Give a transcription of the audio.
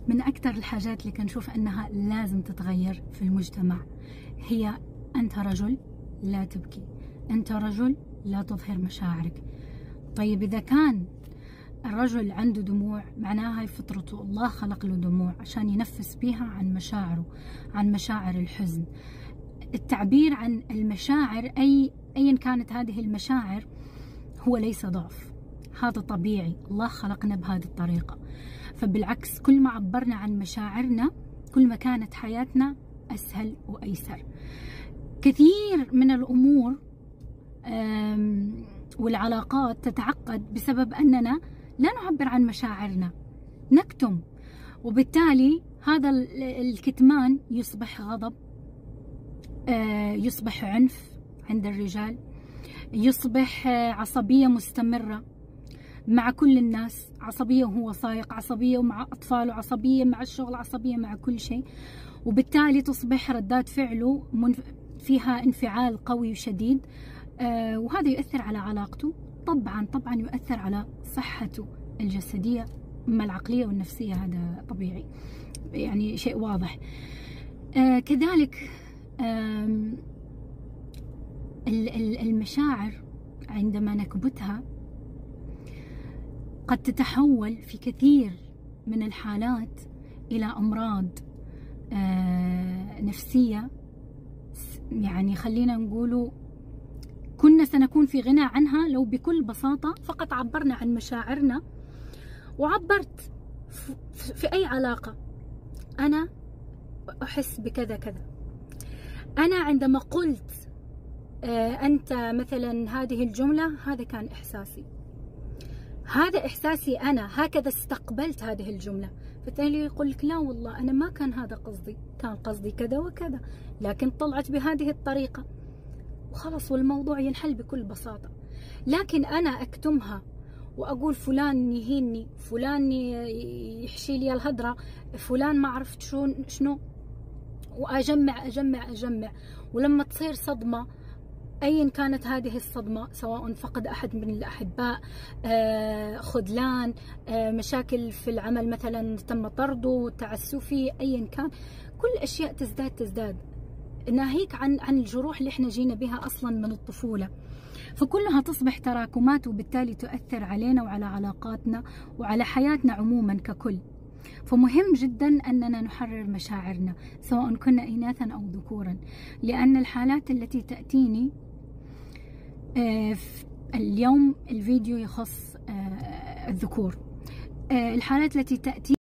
من أكثر الحاجات اللي كنشوف أنها لازم تتغير في المجتمع هي: أنت رجل لا تبكي، أنت رجل لا تظهر مشاعرك. طيب إذا كان الرجل عنده دموع، معناها هاي فطرته، الله خلق له دموع عشان ينفس بيها عن مشاعره، عن مشاعر الحزن. التعبير عن المشاعر أيا كانت هذه المشاعر هو ليس ضعف، هذا طبيعي، الله خلقنا بهذه الطريقة. فبالعكس، كل ما عبرنا عن مشاعرنا كل ما كانت حياتنا أسهل وأيسر. كثير من الأمور والعلاقات تتعقد بسبب أننا لا نعبر عن مشاعرنا، نكتم، وبالتالي هذا الكتمان يصبح غضب، يصبح عنف عند الرجال، يصبح عصبية مستمرة مع كل الناس، عصبية وهو سايق، عصبية ومع أطفاله، عصبية مع الشغل، عصبية مع كل شيء، وبالتالي تصبح ردات فعله فيها انفعال قوي وشديد، وهذا يؤثر على علاقته، طبعا يؤثر على صحته الجسدية مع العقلية والنفسية، هذا طبيعي يعني شيء واضح. كذلك المشاعر عندما نكبتها قد تتحول في كثير من الحالات إلى أمراض نفسية، يعني خلينا نقوله كنا سنكون في غنى عنها لو بكل بساطة فقط عبرنا عن مشاعرنا، وعبرت في أي علاقة: أنا أحس بكذا كذا، أنا عندما قلت أنت مثلا هذه الجملة هذا كان إحساسي، هذا إحساسي أنا، هكذا استقبلت هذه الجملة. فبالتالي يقول لك لا والله أنا ما كان هذا قصدي، كان قصدي كذا وكذا، لكن طلعت بهذه الطريقة وخلص، والموضوع ينحل بكل بساطة. لكن أنا أكتمها وأقول فلان يهيني، فلان يحشي لي الهدرة، فلان ما عرفت شنو، وأجمع أجمع أجمع، ولما تصير صدمة أيا كانت هذه الصدمة، سواء فقد أحد من الأحباء، خذلان، مشاكل في العمل مثلا تم طرده، تعسفي، أيا كان، كل أشياء تزداد ناهيك عن الجروح اللي احنا جينا بها أصلا من الطفولة، فكلها تصبح تراكمات، وبالتالي تؤثر علينا وعلى علاقاتنا وعلى حياتنا عموما ككل. فمهم جدا أننا نحرر مشاعرنا سواء كنا إناثا أو ذكورا، لأن الحالات التي تأتيني اليوم الفيديو يخص الذكور، الحالات التي تأتي